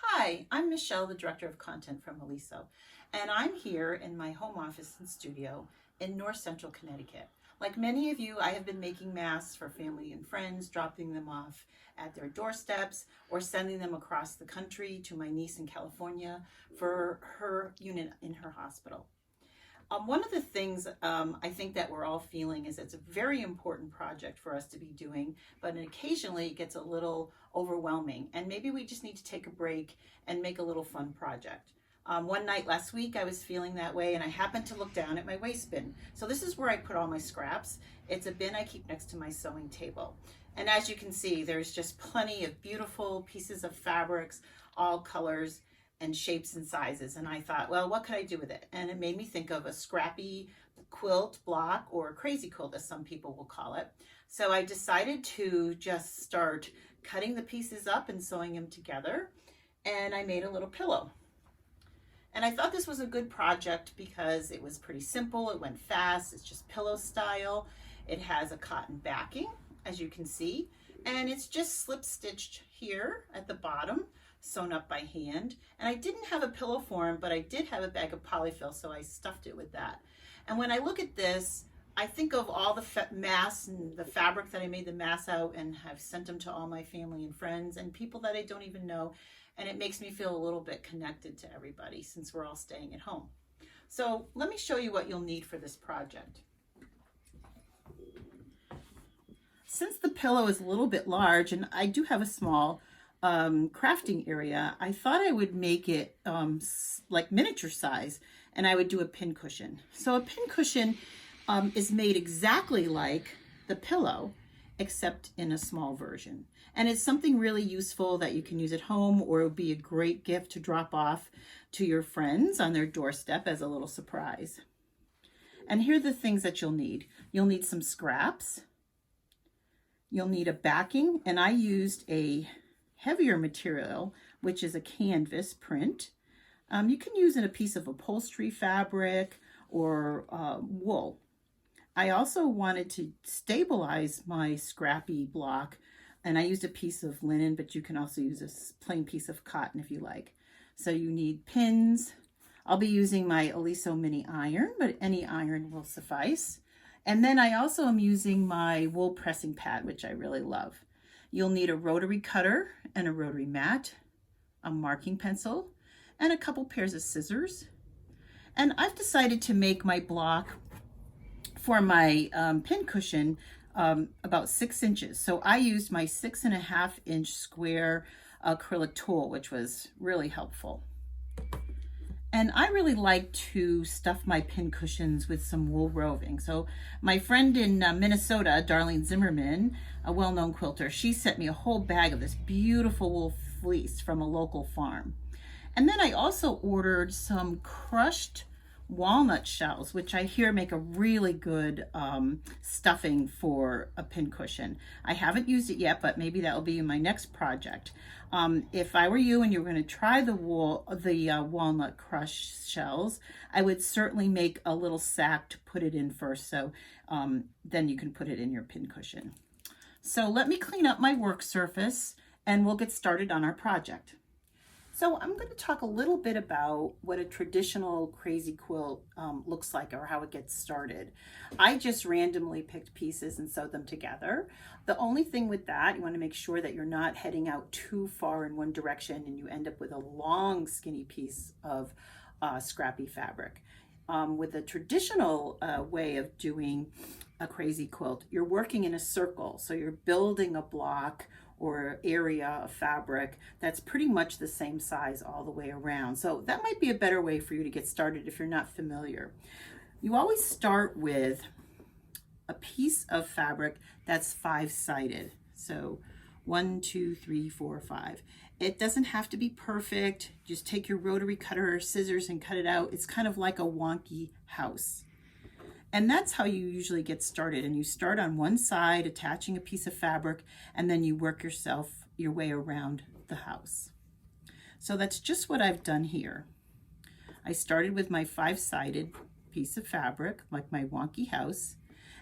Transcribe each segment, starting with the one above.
Hi, I'm Michelle, the Director of Content from Aliso, and I'm here in my home office and studio in North Central Connecticut. Like many of you, I have been making masks for family and friends, dropping them off at their doorsteps or sending them across the country to my niece in California for her unit in her hospital. One of the things I think that we're all feeling is it's a very important project for us to be doing, but occasionally it gets a little overwhelming, and maybe we just need to take a break and make a little fun project. One night last week, I was feeling that way, and I happened to look down at my waste bin. So this is where I put all my scraps. It's a bin I keep next to my sewing table. And as you can see, there's just plenty of beautiful pieces of fabrics, all colors and shapes and sizes. And I thought, well, what could I do with it? And it made me think of a scrappy quilt block, or crazy quilt as some people will call it. So I decided to just start cutting the pieces up and sewing them together. And I made a little pillow. And I thought this was a good project because it was pretty simple. It went fast. It's just pillow style. It has a cotton backing, as you can see, and it's just slip stitched here at the bottom, sewn up by hand. And I didn't have a pillow form, but I did have a bag of polyfill, so I stuffed it with that. And when I look at this, I think of all the masks and the fabric that I made the masks out and have sent them to all my family and friends and people that I don't even know. And it makes me feel a little bit connected to everybody since we're all staying at home. So let me show you what you'll need for this project. Since the pillow is a little bit large and I do have a small crafting area, I thought I would make it like miniature size, and I would do a pincushion. So a pincushion is made exactly like the pillow, except in a small version. And it's something really useful that you can use at home, or it would be a great gift to drop off to your friends on their doorstep as a little surprise. And here are the things that you'll need. You'll need some scraps. You'll need a backing, and I used a heavier material, which is a canvas print. You can use a piece of upholstery fabric or wool. I also wanted to stabilize my Scrappy block, and I used a piece of linen, but you can also use a plain piece of cotton if you like. So you need pins. I'll be using my Aliso mini iron, but any iron will suffice. And then I also am using my wool pressing pad, which I really love. You'll need a rotary cutter and a rotary mat, a marking pencil, and a couple pairs of scissors. And I've decided to make my block for my pincushion about 6 inches. So I used my 6.5-inch square acrylic tool, which was really helpful. And I really like to stuff my pincushions with some wool roving. So my friend in Minnesota, Darlene Zimmerman, a well-known quilter, she sent me a whole bag of this beautiful wool fleece from a local farm. And then I also ordered some crushed walnut shells, which I hear make a really good stuffing for a pincushion. I haven't used it yet, but maybe that will be my next project. If I were you and you were going to try the walnut crush shells, I would certainly make a little sack to put it in first, so then you can put it in your pincushion. So let me clean up my work surface and we'll get started on our project. So I'm going to talk a little bit about what a traditional crazy quilt looks like, or how it gets started. I just randomly picked pieces and sewed them together. The only thing with that, you want to make sure that you're not heading out too far in one direction and you end up with a long skinny piece of scrappy fabric. With a traditional way of doing a crazy quilt, you're working in a circle. So you're building a block or area of fabric that's pretty much the same size all the way around. So that might be a better way for you to get started if you're not familiar. You always start with a piece of fabric that's 5-sided. So 1, 2, 3, 4, 5. It doesn't have to be perfect. Just take your rotary cutter or scissors and cut it out. It's kind of like a wonky house. And that's how you usually get started. And you start on one side, attaching a piece of fabric, and then you work your way around the house. So that's just what I've done here. I started with my 5-sided piece of fabric, like my wonky house,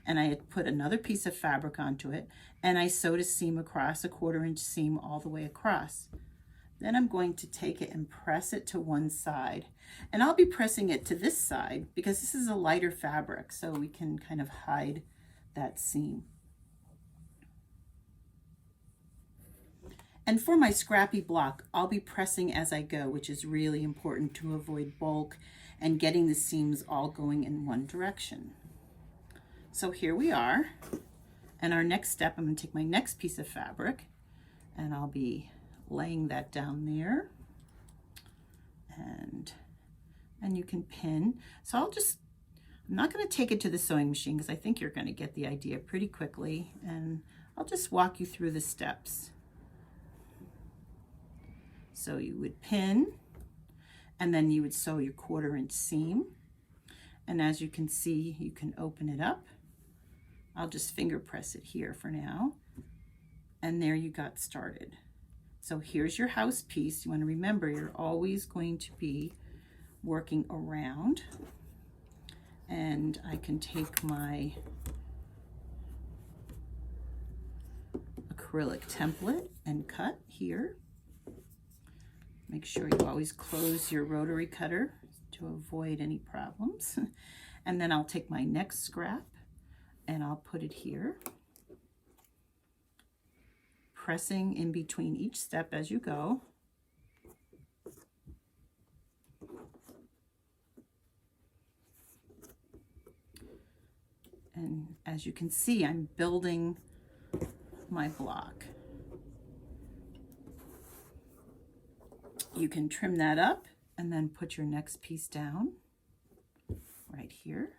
and I had put another piece of fabric onto it, and I sewed a seam across, a 1/4-inch seam all the way across. Then I'm going to take it and press it to one side. And I'll be pressing it to this side because this is a lighter fabric, so we can kind of hide that seam. And for my scrappy block, I'll be pressing as I go, which is really important to avoid bulk and getting the seams all going in one direction. So here we are. And our next step, I'm going to take my next piece of fabric and I'll be laying that down there. And you can pin. So I'm not going to take it to the sewing machine because I think you're going to get the idea pretty quickly. And I'll just walk you through the steps. So you would pin, and then you would sew your 1/4 inch seam. And as you can see, you can open it up. I'll just finger press it here for now. And there you got started. So here's your house piece. You want to remember you're always going to be working around. And I can take my acrylic template and cut here. Make sure you always close your rotary cutter to avoid any problems. And then I'll take my next scrap and I'll put it here, pressing in between each step as you go. And as you can see, I'm building my block. You can trim that up and then put your next piece down right here.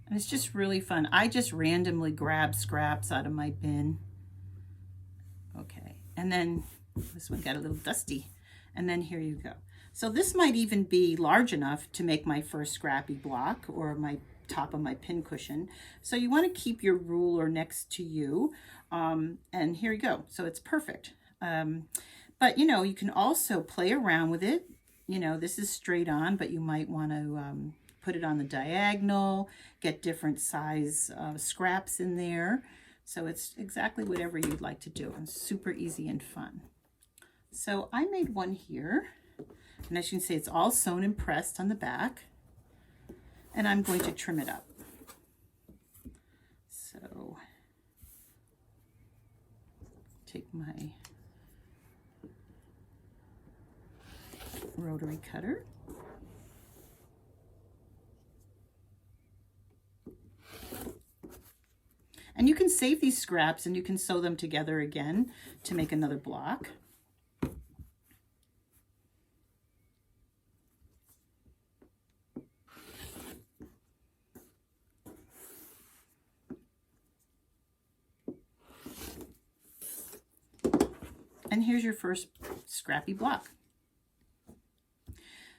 And it's just really fun. I just randomly grab scraps out of my bin. Okay, and then this one got a little dusty. And then here you go. So this might even be large enough to make my first scrappy block or my top of my pincushion. So you want to keep your ruler next to you. And here you go. So it's perfect. But you know, you can also play around with it. You know, this is straight on, but you might want to put it on the diagonal, get different size scraps in there. So it's exactly whatever you'd like to do, and super easy and fun. So I made one here, and as you can see, it's all sewn and pressed on the back, and I'm going to trim it up. So take my rotary cutter. And you can save these scraps and you can sew them together again to make another block. And here's your first scrappy block.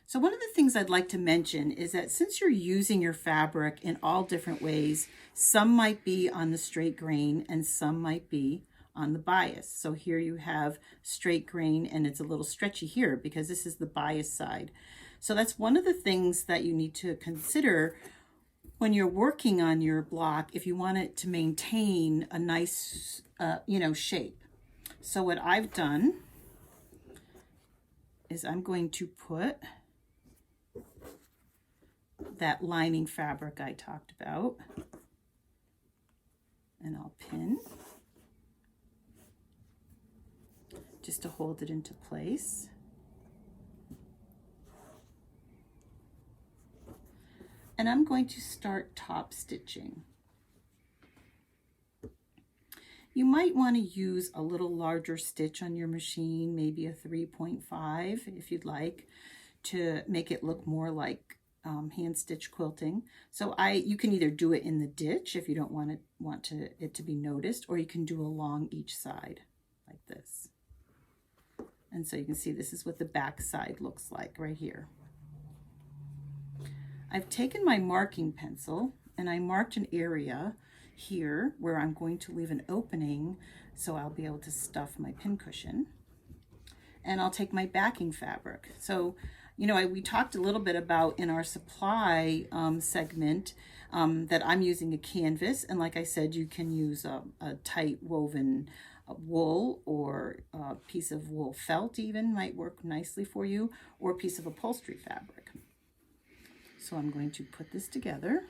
So one of the things I'd like to mention is that since you're using your fabric in all different ways, some might be on the straight grain and some might be on the bias. So here you have straight grain and it's a little stretchy here because this is the bias side. So that's one of the things that you need to consider when you're working on your block if you want it to maintain a nice, shape. So what I've done is I'm going to put that lining fabric I talked about, and I'll pin just to hold it into place. And I'm going to start top stitching. You might want to use a little larger stitch on your machine, maybe a 3.5 if you'd like, to make it look more like hand stitch quilting. So you can either do it in the ditch if you don't want it to be noticed, or you can do along each side like this. And so you can see this is what the back side looks like right here. I've taken my marking pencil and I marked an area here where I'm going to leave an opening so I'll be able to stuff my pincushion. And I'll take my backing fabric. So You know, we talked a little bit about in our supply segment that I'm using a canvas. And like I said, you can use a tight woven wool, or a piece of wool felt even might work nicely for you, or a piece of upholstery fabric. So I'm going to put this together.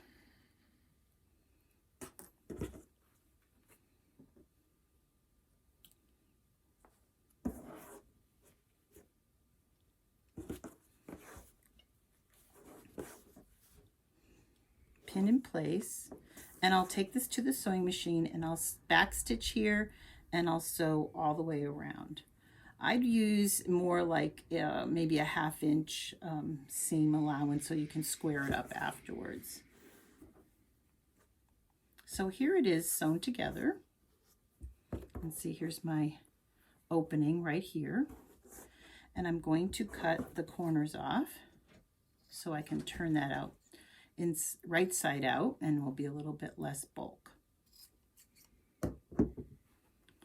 Pin in place, and I'll take this to the sewing machine and I'll back stitch here and I'll sew all the way around. I'd use more like maybe a 1/2 inch seam allowance so you can square it up afterwards. So here it is sewn together. And see, here's my opening right here. And I'm going to cut the corners off so I can turn that out in right side out, and will be a little bit less bulk.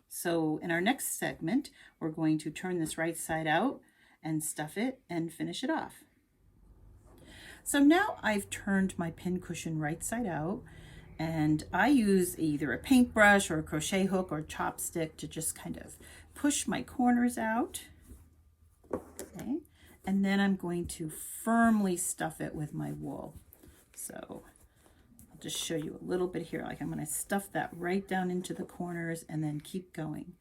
So in our next segment, we're going to turn this right side out and stuff it and finish it off. So now I've turned my pincushion right side out, and I use either a paintbrush or a crochet hook or chopstick to just kind of push my corners out. Okay, and then I'm going to firmly stuff it with my wool. So I'll just show you a little bit here. Like I'm going to stuff that right down into the corners and then keep going.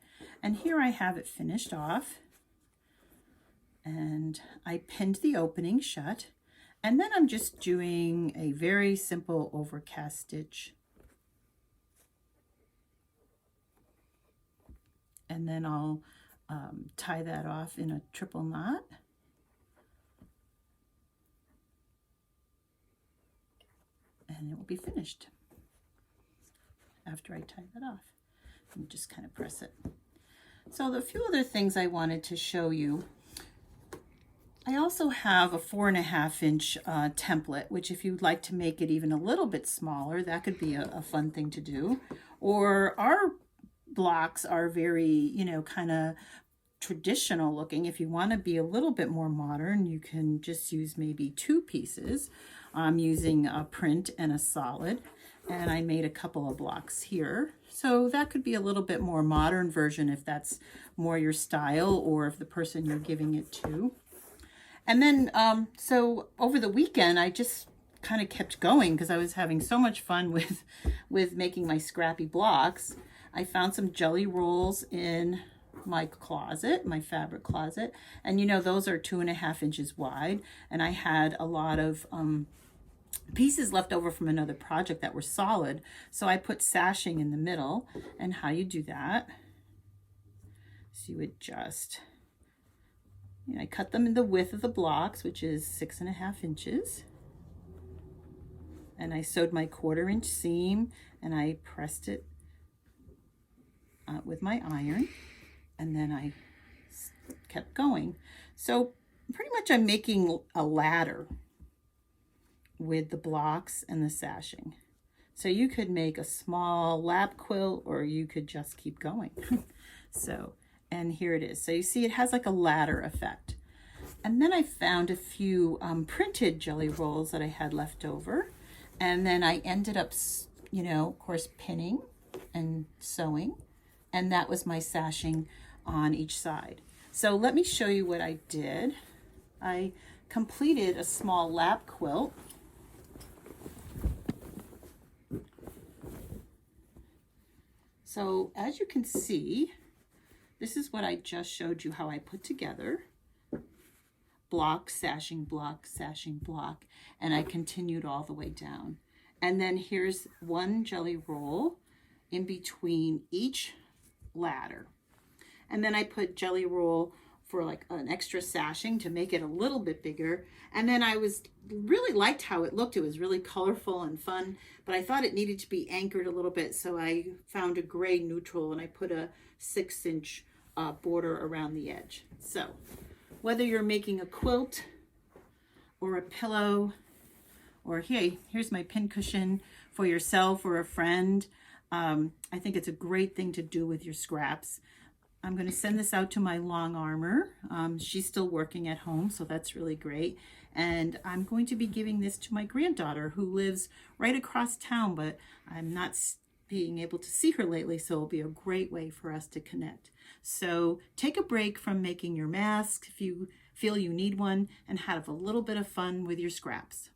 And here I have it finished off. And I pinned the opening shut. And then I'm just doing a very simple overcast stitch. And then I'll tie that off in a triple knot. And it will be finished after I tie that off. And just kind of press it. So the few other things I wanted to show you. I also have a 4.5 inch template, which if you'd like to make it even a little bit smaller, that could be a fun thing to do. Or our blocks are very, you know, kind of traditional looking. If you want to be a little bit more modern, you can just use maybe 2 pieces. I'm using a print and a solid, and I made a couple of blocks here. So that could be a little bit more modern version if that's more your style, or if the person you're giving it to. And then, so over the weekend, I just kind of kept going because I was having so much fun with making my Scrappy blocks. I found some jelly rolls in my closet, my fabric closet. And you know, those are 2.5 inches wide. And I had a lot of pieces left over from another project that were solid. So I put sashing in the middle. And how you do that, so you would just, you know, I cut them in the width of the blocks, which is 6.5 inches. And I sewed my 1/4 inch seam and I pressed it with my iron. And then I kept going. So pretty much I'm making a ladder with the blocks and the sashing. So you could make a small lap quilt, or you could just keep going. So, and here it is. So you see it has like a ladder effect. And then I found a few printed jelly rolls that I had left over. And then I ended up, you know, of course, pinning and sewing. And that was my sashing on each side. So let me show you what I did. I completed a small lap quilt. So as you can see, this is what I just showed you how I put together. Block, sashing, block, sashing, block, and I continued all the way down. And then here's one jelly roll in between each ladder. And then I put jelly roll for like an extra sashing to make it a little bit bigger. And then I really liked how it looked. It was really colorful and fun, but I thought it needed to be anchored a little bit. So I found a gray neutral and I put a 6 inch border around the edge. So whether you're making a quilt or a pillow, or hey, here's my pincushion for yourself or a friend, I think it's a great thing to do with your scraps. I'm going to send this out to my long armor. She's still working at home, so that's really great. And I'm going to be giving this to my granddaughter who lives right across town, but I'm not being able to see her lately, so it'll be a great way for us to connect. So take a break from making your mask if you feel you need one, and have a little bit of fun with your scraps.